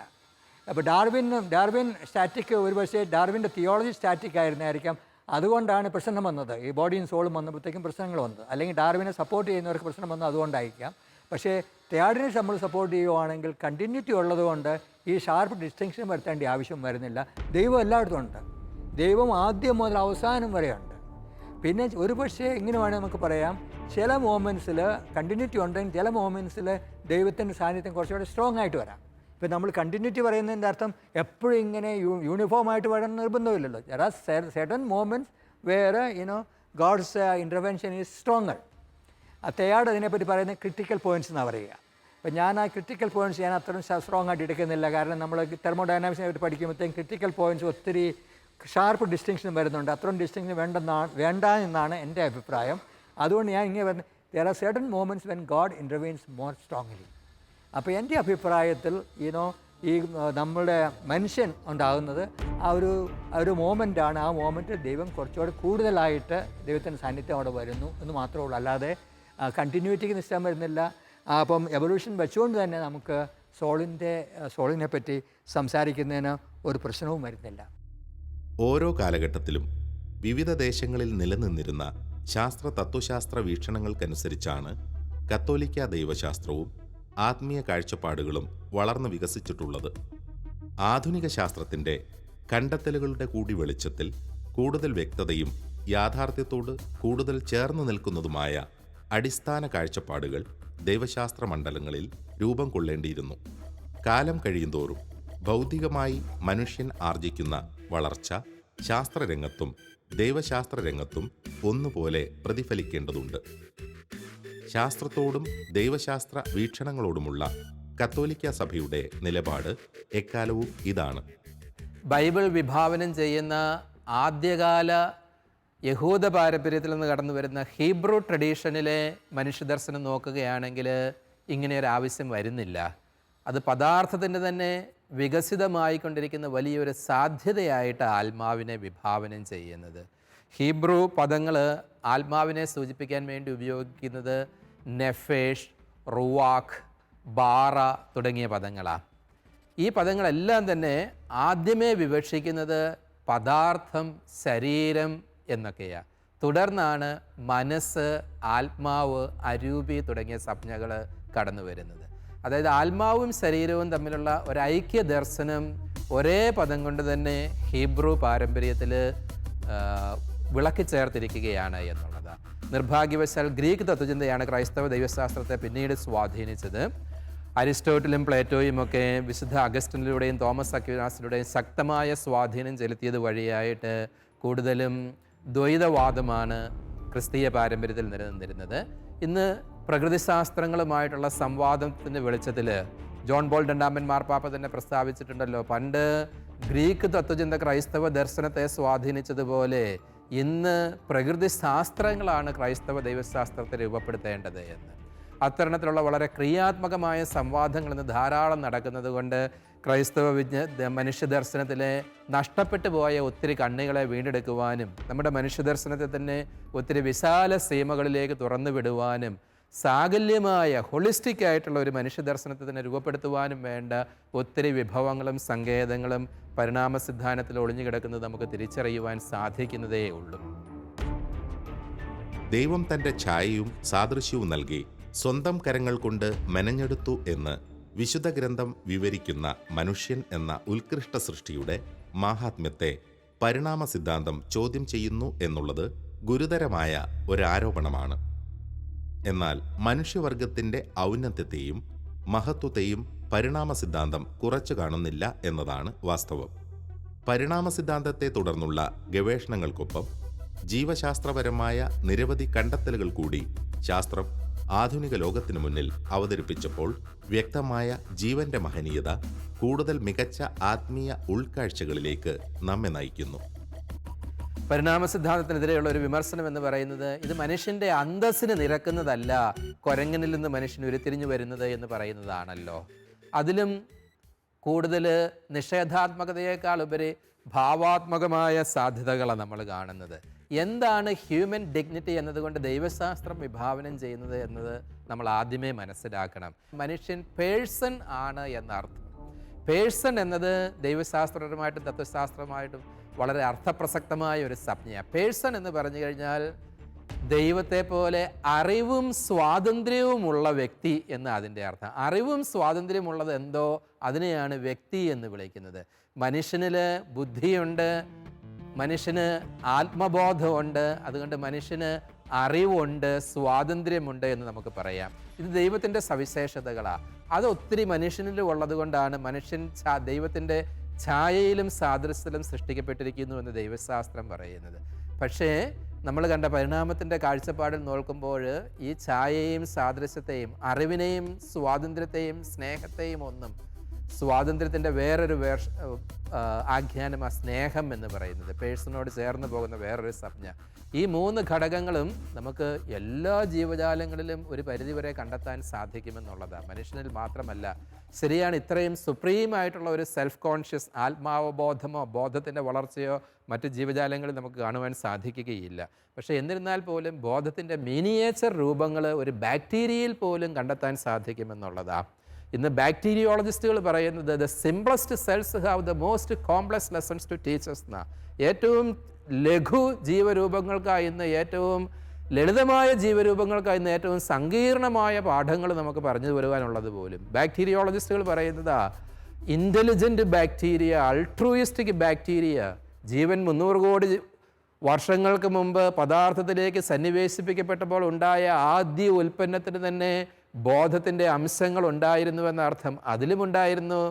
അപ്പോൾ ഡാർവിൻ സ്റ്റാറ്റിക്, ഒരുപക്ഷെ ഡാർവിൻ്റെ തിയോളജി സ്റ്റാറ്റിക് ആയിരുന്നായിരിക്കാം. അതുകൊണ്ടാണ് പ്രശ്നം വന്നത്. ഈ ബോഡിയും സോളും വന്നപ്പോഴത്തേക്കും പ്രശ്നങ്ങൾ വന്നത്. അല്ലെങ്കിൽ ഡാർവിനെ സപ്പോർട്ട് ചെയ്യുന്നവർക്ക് പ്രശ്നം വന്നത് അതുകൊണ്ടായിരിക്കാം. പക്ഷേ തെയാഡിനെ നമ്മൾ സപ്പോർട്ട് ചെയ്യുവാണെങ്കിൽ കണ്ടിന്യൂറ്റി ഉള്ളതുകൊണ്ട് ഈ ഷാർപ്പ് ഡിസ്റ്റിങ്ഷൻ വരുത്തേണ്ട ആവശ്യം വരുന്നില്ല. ദൈവം എല്ലായിടത്തും ഉണ്ട്. ദൈവം ആദ്യം മുതൽ അവസാനം വരെയുണ്ട്. പിന്നെ ഒരു പക്ഷേ ഇങ്ങനെ വേണമെങ്കിൽ നമുക്ക് പറയാം, ചില മോമെൻറ്റ്സിൽ കണ്ടിന്യൂറ്റി ഉണ്ടെങ്കിൽ ചില മോമെൻറ്റ്സിൽ ദൈവത്തിൻ്റെ സാന്നിധ്യം കുറച്ചുകൂടെ സ്ട്രോങ് ആയിട്ട് വരാം. ഇപ്പം നമ്മൾ കണ്ടിന്യൂറ്റി പറയുന്നതിൻ്റെ അർത്ഥം എപ്പോഴും ഇങ്ങനെ യൂണിഫോമായിട്ട് വരണം നിർബന്ധമില്ലല്ലോ. There are certain moments where God's intervention is stronger. തെയാഡ് അതിനെപ്പറ്റി പറയുന്നത് ക്രിട്ടിക്കൽ പോയിൻറ്റ്സ് എന്നാണ് പറയുക. അപ്പം ഞാൻ ആ ക്രിട്ടിക്കൽ പോയിൻറ്റ്സ് ഞാൻ അത്രയും സ്ട്രോങ് ആയിട്ട് എടുക്കുന്നില്ല. കാരണം നമ്മൾ തെർമോഡൈനാമിക്സിനെ പറ്റി പഠിക്കുമ്പോഴത്തേക്കും ക്രിട്ടിക്കൽ പോയിൻറ്റ്സ് ഒത്തിരി ഷാർപ്പ് ഡിസ്റ്റിങ്ഷൻ വരുന്നുണ്ട്. അത്രയും ഡിസ്റ്റിങ്ഷൻ വേണ്ട എന്നാണ് എൻ്റെ അഭിപ്രായം. അതുകൊണ്ട് ഞാൻ ഇങ്ങനെ പറഞ്ഞു, there are certain moments when God intervenes more strongly. അപ്പോൾ എൻ്റെ അഭിപ്രായത്തിൽ ഈ നമ്മുടെ മനുഷ്യൻ ഉണ്ടാകുന്നത് ആ ഒരു മോമെൻ്റാണ്. ആ മോമെൻറ്റ് ദൈവം കുറച്ചുകൂടെ കൂടുതലായിട്ട് ദൈവത്തിൻ്റെ സാന്നിധ്യം അവിടെ വരുന്നു എന്ന് മാത്രമേ ഉള്ളൂ. അല്ലാതെ കണ്ടിന്യൂറ്റിക്ക് നിശ്ചയം വരുന്നില്ല. അപ്പം എവല്യൂഷൻ വെച്ചുകൊണ്ട് തന്നെ നമുക്ക് സോളിനെ പറ്റി സംസാരിക്കുന്നതിന് ഒരു പ്രശ്നവും വരുന്നില്ല. ഓരോ കാലഘട്ടത്തിലും വിവിധ ദേശങ്ങളിൽ നിലനിന്നിരുന്ന തത്വശാസ്ത്ര വീക്ഷണങ്ങൾക്കനുസരിച്ചാണ് കത്തോലിക്ക ദൈവശാസ്ത്രവും ആത്മീയ കാഴ്ചപ്പാടുകളും വളർന്നു വികസിച്ചിട്ടുള്ളത്. ആധുനിക ശാസ്ത്രത്തിൻ്റെ കണ്ടെത്തലുകളുടെ കൂടി വെളിച്ചത്തിൽ കൂടുതൽ വ്യക്തതയും യാഥാർത്ഥ്യത്തോട് കൂടുതൽ ചേർന്ന് നിൽക്കുന്നതുമായ അടിസ്ഥാന കാഴ്ചപ്പാടുകൾ ദൈവശാസ്ത്ര മണ്ഡലങ്ങളിൽ രൂപം കൊള്ളേണ്ടിയിരുന്നു. കാലം കഴിയുന്തോറും ഭൗതികമായി മനുഷ്യൻ ആർജിക്കുന്ന വളർച്ച ശാസ്ത്രരംഗത്തും ദൈവശാസ്ത്ര രംഗത്തും ഒന്നുപോലെ പ്രതിഫലിക്കേണ്ടതുണ്ട്. ശാസ്ത്രത്തോടും ദൈവശാസ്ത്ര വീക്ഷണങ്ങളോടുമുള്ള കത്തോലിക്ക സഭയുടെ നിലപാട് എക്കാലവും ഇതാണ്. ബൈബിൾ വിഭാവനം ചെയ്യുന്ന ആദ്യകാല യഹൂദ പാരമ്പര്യത്തിൽ നിന്ന് കടന്നു വരുന്ന ഹീബ്രു ട്രഡീഷനിലെ മനുഷ്യദർശനം നോക്കുകയാണെങ്കിൽ ഇങ്ങനെ ഒരു ആവശ്യം വരുന്നില്ല. അത് പദാർത്ഥത്തിൻ്റെ തന്നെ വികസിതമായിക്കൊണ്ടിരിക്കുന്ന വലിയൊരു സാധ്യതയായിട്ട് ആത്മാവിനെ വിഭാവനം ചെയ്യുന്നത്. ഹീബ്രു പദങ്ങൾ ആത്മാവിനെ സൂചിപ്പിക്കാൻ വേണ്ടി ഉപയോഗിക്കുന്നത് നെഫേഷ്, റുവാഖ്, ബാറ തുടങ്ങിയ പദങ്ങളാണ്. ഈ പദങ്ങളെല്ലാം തന്നെ ആദ്യമേ വിവക്ഷിക്കുന്നത് പദാർത്ഥം, ശരീരം എന്നൊക്കെയാണ്. തുടർന്നാണ് മനസ്സ്, ആത്മാവ്, അരൂപി തുടങ്ങിയ സംജ്ഞകൾ കടന്നു വരുന്നത്. അതായത് ആത്മാവും ശരീരവും തമ്മിലുള്ള ഒരു ഐക്യ ദർശനം ഒരേ പദം കൊണ്ട് തന്നെ ഹീബ്രു പാരമ്പര്യത്തിൽ വിളക്കി ചേർത്തിരിക്കുകയാണ് എന്നുള്ളതാണ്. നിർഭാഗ്യവശാൽ ഗ്രീക്ക് തത്വചിന്തയാണ് ക്രൈസ്തവ ദൈവശാസ്ത്രത്തെ പിന്നീട് സ്വാധീനിച്ചത്. അരിസ്റ്റോട്ടിലും പ്ലേറ്റോയും ഒക്കെ വിശുദ്ധ അഗസ്റ്റിനിലൂടെയും തോമസ് അക്വിനാസിലൂടെയും ശക്തമായ സ്വാധീനം ചെലുത്തിയത് വഴിയായിട്ട് കൂടുതലും ദ്വൈതവാദമാണ് ക്രിസ്തീയ പാരമ്പര്യത്തിൽ നിലനിന്നിരുന്നത്. ഇന്ന് പ്രകൃതിശാസ്ത്രങ്ങളുമായിട്ടുള്ള സംവാദത്തിൻ്റെ വെളിച്ചത്തിൽ ജോൺ ബോൾ രണ്ടാമൻ മാർപ്പാപ്പ തന്നെ പ്രസ്താവിച്ചിട്ടുണ്ടല്ലോ, പണ്ട് ഗ്രീക്ക് തത്വചിന്ത ക്രൈസ്തവ ദർശനത്തെ സ്വാധീനിച്ചതുപോലെ ഇന്ന് പ്രകൃതി ശാസ്ത്രങ്ങളാണ് ക്രൈസ്തവ ദൈവശാസ്ത്രത്തെ രൂപപ്പെടുത്തേണ്ടത് എന്ന്. അത്തരണത്തിലുള്ള വളരെ ക്രിയാത്മകമായ സംവാദങ്ങൾ ഇന്ന് ധാരാളം നടക്കുന്നത് കൊണ്ട് ക്രൈസ്തവ മനുഷ്യ ദർശനത്തിലെ നഷ്ടപ്പെട്ടു പോയ ഒത്തിരി കണ്ണികളെ വീണ്ടെടുക്കുവാനും നമ്മുടെ മനുഷ്യ ദർശനത്തെ തന്നെ ഒത്തിരി വിശാല സീമകളിലേക്ക് തുറന്നു വിടുവാനും സാകല്യമായ ഹോളിസ്റ്റിക് ആയിട്ടുള്ള ഒരു മനുഷ്യ ദർശനത്തെ തന്നെ രൂപപ്പെടുത്തുവാനും വേണ്ട ഒത്തിരി വിഭവങ്ങളും സങ്കേതങ്ങളും പരിണാമ സിദ്ധാന്തത്തിൽ ഒളിഞ്ഞുകിടക്കുന്നത് നമുക്ക് തിരിച്ചറിയുവാൻ സാധിക്കുന്നതേ ഉള്ളൂ. ദൈവം തൻ്റെ ഛായയും സാദൃശ്യവും നൽകി സ്വന്തം കരങ്ങൾ കൊണ്ട് മെനഞ്ഞെടുത്തു എന്ന് വിശുദ്ധ ഗ്രന്ഥം വിവരിക്കുന്ന മനുഷ്യൻ എന്ന ഉത്കൃഷ്ട സൃഷ്ടിയുടെ മാഹാത്മ്യത്തെ പരിണാമ സിദ്ധാന്തം ചോദ്യം ചെയ്യുന്നു എന്നുള്ളത് ഗുരുതരമായ ഒരാരോപണമാണ്. എന്നാൽ മനുഷ്യവർഗത്തിൻ്റെ ഔന്നത്യത്തെയും മഹത്വത്തെയും പരിണാമ സിദ്ധാന്തം കുറച്ചു കാണുന്നില്ല എന്നതാണ് വാസ്തവം. പരിണാമ സിദ്ധാന്തത്തെ തുടർന്നുള്ള ഗവേഷണങ്ങൾക്കൊപ്പം ജീവശാസ്ത്രപരമായ നിരവധി കണ്ടെത്തലുകൾ കൂടി ശാസ്ത്രം ആധുനിക ലോകത്തിനു മുന്നിൽ അവതരിപ്പിച്ചപ്പോൾ വ്യക്തമായ ജീവന്റെ മഹനീയത കൂടുതൽ മികച്ച ആത്മീയ ഉൾക്കാഴ്ചകളിലേക്ക് നമ്മെ നയിക്കുന്നു. പരിണാമ സിദ്ധാന്തത്തിനെതിരെയുള്ള ഒരു വിമർശനം എന്ന് പറയുന്നത് ഇത് മനുഷ്യൻ്റെ അന്തസ്സിന് നിരക്കുന്നതല്ല, കുരങ്ങനിൽ നിന്ന് മനുഷ്യൻ ഉരുത്തിരിഞ്ഞു വരുന്നത് എന്ന് പറയുന്നതാണല്ലോ. അതിലും കൂടുതൽ നിഷേധാത്മകതയേക്കാൾ ഉപരി ഭാവാത്മകമായ സാധ്യതകളാണ് നമ്മൾ കാണുന്നത്. എന്താണ് ഹ്യൂമൻ ഡിഗ്നിറ്റി എന്നതുകൊണ്ട് ദൈവശാസ്ത്രം വിഭാവനം ചെയ്യുന്നത് എന്നത് നമ്മൾ ആദ്യമേ മനസ്സിലാക്കണം. മനുഷ്യൻ പേഴ്സൺ ആണ് എന്നർത്ഥം. പേഴ്സൺ എന്നത് ദൈവശാസ്ത്രപരമായിട്ടും തത്വശാസ്ത്രമായിട്ടും വളരെ അർത്ഥപ്രസക്തമായ ഒരു സംജ്ഞയാണ്. പേഴ്സൺ എന്ന് പറഞ്ഞു കഴിഞ്ഞാൽ ദൈവത്തെ പോലെ അറിവും സ്വാതന്ത്ര്യവുമുള്ള വ്യക്തി എന്ന് അതിൻ്റെ അർത്ഥം. അറിവും സ്വാതന്ത്ര്യമുള്ളത് എന്തോ അതിനെയാണ് വ്യക്തി എന്ന് വിളിക്കുന്നത്. മനുഷ്യനിൽ ബുദ്ധിയുണ്ട്, മനുഷ്യന് ആത്മബോധമുണ്ട്, അതുകൊണ്ട് മനുഷ്യന് അറിവുണ്ട്, സ്വാതന്ത്ര്യമുണ്ട് എന്ന് നമുക്ക് പറയാം. ഇത് ദൈവത്തിൻ്റെ സവിശേഷതകളാണ്. അത് ഒത്തിരി മനുഷ്യനിൽ ഉള്ളത് കൊണ്ടാണ് മനുഷ്യൻ ദൈവത്തിൻ്റെ ഛായയിലും സാദൃശ്യത്തിലും സൃഷ്ടിക്കപ്പെട്ടിരിക്കുന്നു എന്ന് ദൈവശാസ്ത്രം പറയുന്നത്. പക്ഷേ നമ്മൾ കണ്ട പരിണാമത്തിൻ്റെ കാഴ്ചപ്പാടിൽ നോക്കുമ്പോൾ ഈ ഛായയെയും സാദൃശ്യത്തെയും അറിവിനെയും സ്വാതന്ത്ര്യത്തെയും സ്നേഹത്തെയും ഒന്നും, സ്വാതന്ത്ര്യത്തിൻ്റെ വേറൊരു ആഖ്യാനം ആ സ്നേഹം എന്ന് പറയുന്നത്, പേഴ്സണോട് ചേർന്ന് പോകുന്ന വേറൊരു സംജ്ഞ. ഈ മൂന്ന് ഘടകങ്ങളും നമുക്ക് എല്ലാ ജീവജാലങ്ങളിലും ഒരു പരിധിവരെ കണ്ടെത്താൻ സാധിക്കുമെന്നുള്ളതാണ്. മനുഷ്യനിൽ മാത്രമല്ല. ശരിയാണ്, ഇത്രയും സുപ്രീമായിട്ടുള്ള ഒരു സെൽഫ് കോൺഷ്യസ് ആത്മാവബോധമോ ബോധത്തിൻ്റെ വളർച്ചയോ മറ്റ് ജീവജാലങ്ങളിൽ നമുക്ക് കാണുവാൻ സാധിക്കുകയില്ല. പക്ഷേ എന്നിരുന്നാൽ പോലും ബോധത്തിൻ്റെ മിനിയേച്ചർ രൂപങ്ങൾ ഒരു ബാക്ടീരിയയിൽ പോലും കണ്ടെത്താൻ സാധിക്കുമെന്നുള്ളതാണ്. ഇന്ന് ബാക്ടീരിയോളജിസ്റ്റുകൾ പറയുന്നത് the simplest cells have the most complex lessons to teachers എന്നാണ്. ഏറ്റവും ലഘു ജീവരൂപങ്ങൾക്കായി ഇന്ന് ഏറ്റവും ലളിതമായ ജീവരൂപങ്ങൾക്കായി ഇന്ന് ഏറ്റവും സങ്കീർണമായ പാഠങ്ങൾ നമുക്ക് പറഞ്ഞു വരുവാനുള്ളത് പോലും ബാക്ടീരിയോളജിസ്റ്റുകൾ പറയുന്നതാ. ഇൻ്റലിജൻറ്റ് ബാക്ടീരിയ, അൾട്രൂയിസ്റ്റിക് ബാക്ടീരിയ, ജീവൻ 300 കോടി വർഷങ്ങൾക്ക് മുമ്പ് പദാർത്ഥത്തിലേക്ക് സന്നിവേശിപ്പിക്കപ്പെട്ടപ്പോൾ ഉണ്ടായ ആദ്യ ഉൽപ്പന്നത്തിന് തന്നെ ബോധത്തിൻ്റെ അംശങ്ങൾ ഉണ്ടായിരുന്നുവെന്നർത്ഥം. അതിലുമുണ്ടായിരുന്നു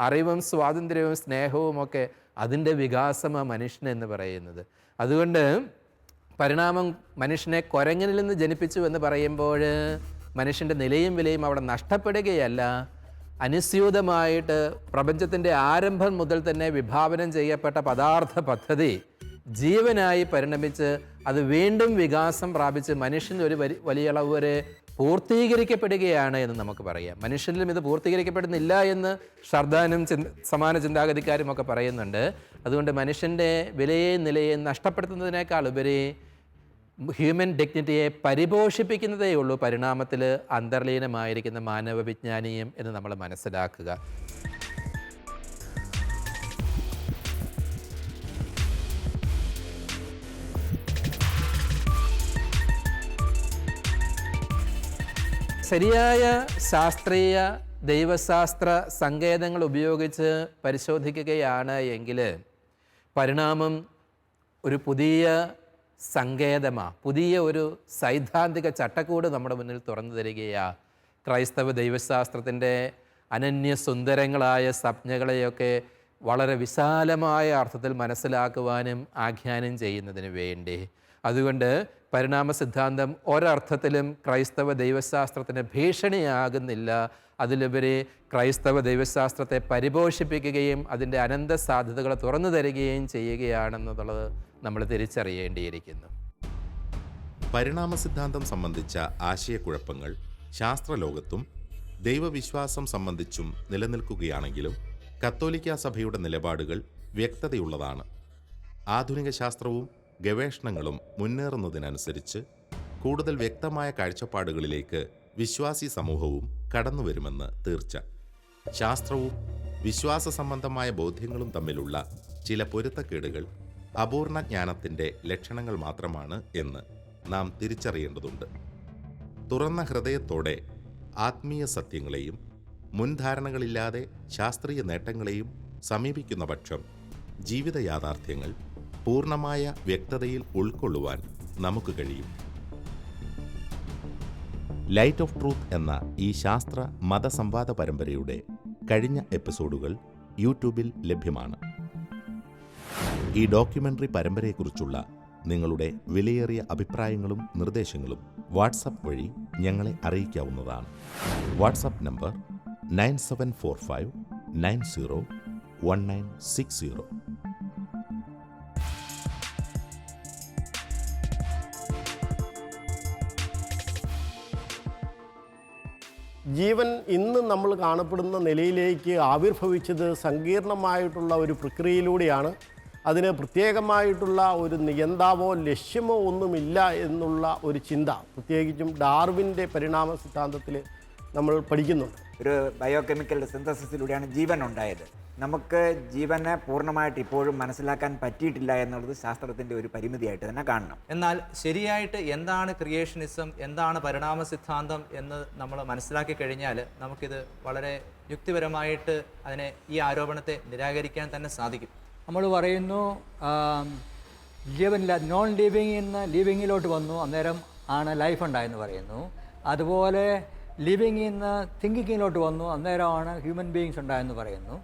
അറിവും സ്വാതന്ത്ര്യവും സ്നേഹവും ഒക്കെ. അതിൻ്റെ വികാസമാണ് മനുഷ്യനെന്ന് പറയുന്നത്. അതുകൊണ്ട് പരിണാമം മനുഷ്യനെ കുരങ്ങനിൽ നിന്ന് ജനിപ്പിച്ചു എന്ന് പറയുമ്പോൾ മനുഷ്യൻ്റെ നിലയും വിലയും അവിടെ നഷ്ടപ്പെടുകയല്ല, അനുസ്യൂതമായിട്ട് പ്രപഞ്ചത്തിൻ്റെ ആരംഭം മുതൽ തന്നെ വിഭാവനം ചെയ്യപ്പെട്ട പദാർത്ഥ പദ്ധതി ജീവനായി പരിണമിച്ച് അത് വീണ്ടും വികാസം പ്രാപിച്ച് മനുഷ്യൻ ഒരു വലിയ അളവ് വരെ പൂർത്തീകരിക്കപ്പെടുകയാണ് എന്ന് നമുക്ക് പറയാം. മനുഷ്യനിലും ഇത് പൂർത്തീകരിക്കപ്പെടുന്നില്ല എന്ന് ഷർദാനും സമാന ചിന്താഗതിക്കാരും ഒക്കെ പറയുന്നുണ്ട്. അതുകൊണ്ട് മനുഷ്യൻ്റെ വിലയെയും നിലയെയും നഷ്ടപ്പെടുത്തുന്നതിനേക്കാൾ ഉപരി ഹ്യൂമൻ ഡിഗ്നിറ്റിയെ പരിപോഷിപ്പിക്കുന്നതേ ഉള്ളൂ പരിണാമത്തിൽ അന്തർലീനമായിരിക്കുന്ന മാനവ വിജ്ഞാനീയം എന്ന് നമ്മൾ മനസ്സിലാക്കുക. ശരിയായ ശാസ്ത്രീയ ദൈവശാസ്ത്ര സങ്കേതങ്ങൾ ഉപയോഗിച്ച് പരിശോധിക്കുകയാണ് എങ്കിൽ പരിണാമം ഒരു പുതിയ സങ്കേതമാണ്, പുതിയ ഒരു സൈദ്ധാന്തിക ചട്ടക്കൂട് നമ്മുടെ മുന്നിൽ തുറന്നു തരികയാണ്. ക്രൈസ്തവ ദൈവശാസ്ത്രത്തിൻ്റെ അനന്യസുന്ദരങ്ങളായ സംജ്ഞകളെയൊക്കെ വളരെ വിശാലമായ അർത്ഥത്തിൽ മനസ്സിലാക്കുവാനും ആഖ്യാനം ചെയ്യുന്നതിന് വേണ്ടി അതുകൊണ്ട് പരിണാമ സിദ്ധാന്തം ഒരർത്ഥത്തിലും ക്രൈസ്തവ ദൈവശാസ്ത്രത്തിന് ഭീഷണിയാകുന്നില്ല. അതിലുപരി ക്രൈസ്തവ ദൈവശാസ്ത്രത്തെ പരിപോഷിപ്പിക്കുകയും അതിൻ്റെ അനന്ത സാധ്യതകൾ തുറന്നു തരികയും ചെയ്യുകയാണെന്നുള്ളത് നമ്മൾ തിരിച്ചറിയേണ്ടിയിരിക്കുന്നു. പരിണാമ സിദ്ധാന്തം സംബന്ധിച്ച ആശയക്കുഴപ്പങ്ങൾ ശാസ്ത്രലോകത്തും ദൈവവിശ്വാസം സംബന്ധിച്ചും നിലനിൽക്കുകയാണെങ്കിലും കത്തോലിക്കാ സഭയുടെ നിലപാടുകൾ വ്യക്തതയുള്ളതാണ്. ആധുനിക ശാസ്ത്രവും ഗവേഷണങ്ങളും മുന്നേറുന്നതിനനുസരിച്ച് കൂടുതൽ വ്യക്തമായ കാഴ്ചപ്പാടുകളിലേക്ക് വിശ്വാസി സമൂഹവും കടന്നുവരുമെന്ന് തീർച്ച. ശാസ്ത്രവും വിശ്വാസ സംബന്ധമായ ബോധ്യങ്ങളും തമ്മിലുള്ള ചില പൊരുത്തക്കേടുകൾ അപൂർണ ജ്ഞാനത്തിൻ്റെ ലക്ഷണങ്ങൾ മാത്രമാണ് എന്ന് നാം തിരിച്ചറിയേണ്ടതുണ്ട്. തുറന്ന ഹൃദയത്തോടെ ആത്മീയ സത്യങ്ങളെയും മുൻധാരണകളില്ലാതെ ശാസ്ത്രീയ നേട്ടങ്ങളെയും സമീപിക്കുന്ന പക്ഷം ജീവിത യാഥാർത്ഥ്യങ്ങൾ പൂർണ്ണമായ വ്യക്തതയിൽ ഉൾക്കൊള്ളുവാൻ നമുക്ക് കഴിയും. ലൈറ്റ് ഓഫ് ട്രൂത്ത് എന്ന ഈ ശാസ്ത്ര മതസംവാദ പരമ്പരയുടെ കഴിഞ്ഞ എപ്പിസോഡുകൾ യൂട്യൂബിൽ ലഭ്യമാണ്. ഈ ഡോക്യുമെൻ്ററി പരമ്പരയെക്കുറിച്ചുള്ള നിങ്ങളുടെ വിലയേറിയ അഭിപ്രായങ്ങളും നിർദ്ദേശങ്ങളും വാട്സപ്പ് വഴി ഞങ്ങളെ അറിയിക്കാവുന്നതാണ്. WhatsApp number 9745901960. ജീവൻ ഇന്ന് നമ്മൾ കാണപ്പെടുന്ന നിലയിലേക്ക് ആവിർഭവിച്ചത് സങ്കീർണമായിട്ടുള്ള ഒരു പ്രക്രിയയിലൂടെയാണ്. അതിന് പ്രത്യേകമായിട്ടുള്ള ഒരു നിയന്താവോ ലക്ഷ്യമോ ഒന്നുമില്ല എന്നുള്ള ഒരു ചിന്ത പ്രത്യേകിച്ചും ഡാർവിൻ്റെ പരിണാമ സിദ്ധാന്തത്തിൽ നമ്മൾ പഠിക്കുന്നുണ്ട്. ഒരു ബയോകെമിക്കൽ സിന്തസിസിലൂടെയാണ് ജീവൻ ഉണ്ടായത്. നമുക്ക് ജീവനെ പൂർണ്ണമായിട്ട് ഇപ്പോഴും മനസ്സിലാക്കാൻ പറ്റിയിട്ടില്ല എന്നുള്ളത് ശാസ്ത്രത്തിൻ്റെ ഒരു പരിമിതിയായിട്ട് തന്നെ കാണണം. എന്നാൽ ശരിയായിട്ട് എന്താണ് ക്രിയേഷനിസം, എന്താണ് പരിണാമ സിദ്ധാന്തം എന്ന് നമ്മൾ മനസ്സിലാക്കി കഴിഞ്ഞാൽ നമുക്കിത് വളരെ യുക്തിപരമായിട്ട് അതിനെ ഈ ആരോപണത്തെ നിരാകരിക്കാൻ തന്നെ സാധിക്കും. നമ്മൾ പറയുന്നു ജീവനില്ല, നോൺ ലിവിങ് നിന്ന് ലിവിങ്ങിലോട്ട് വന്നു, അന്നേരം ആണ് ലൈഫ് ഉണ്ടായെന്ന് പറയുന്നു. അതുപോലെ ലിവിങ് നിന്ന് തിങ്കിങ്ങിലോട്ട് വന്നു, അന്നേരമാണ് ഹ്യൂമൻ ബീയിങ്സ് ഉണ്ടായെന്ന് പറയുന്നു.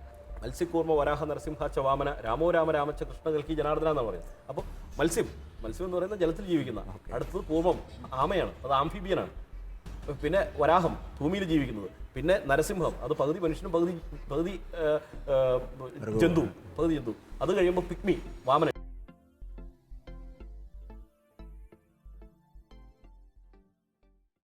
മത്സ്യക്കൂർമ്മ വരാഹ നരസിംഹ ചവാമന രാമോ രാമ രാമച്ച കൃഷ്ണ കൽക്കി ജനാർദ്ദന എന്നാണ് പറയുന്നത്. അപ്പോൾ മത്സ്യം എന്ന് പറയുന്നത് ജലത്തിൽ ജീവിക്കുന്ന, അടുത്തത് കൂർമ്മം ആമയാണ്, അത് ആംഫിബിയനാണ്. പിന്നെ വരാഹം ഭൂമിയിൽ ജീവിക്കുന്നത്, പിന്നെ നരസിംഹം അത് പകുതി മനുഷ്യനും പകുതി ജന്തുവും. അത് കഴിയുമ്പോൾ പിഗ്മി വാമനൻ.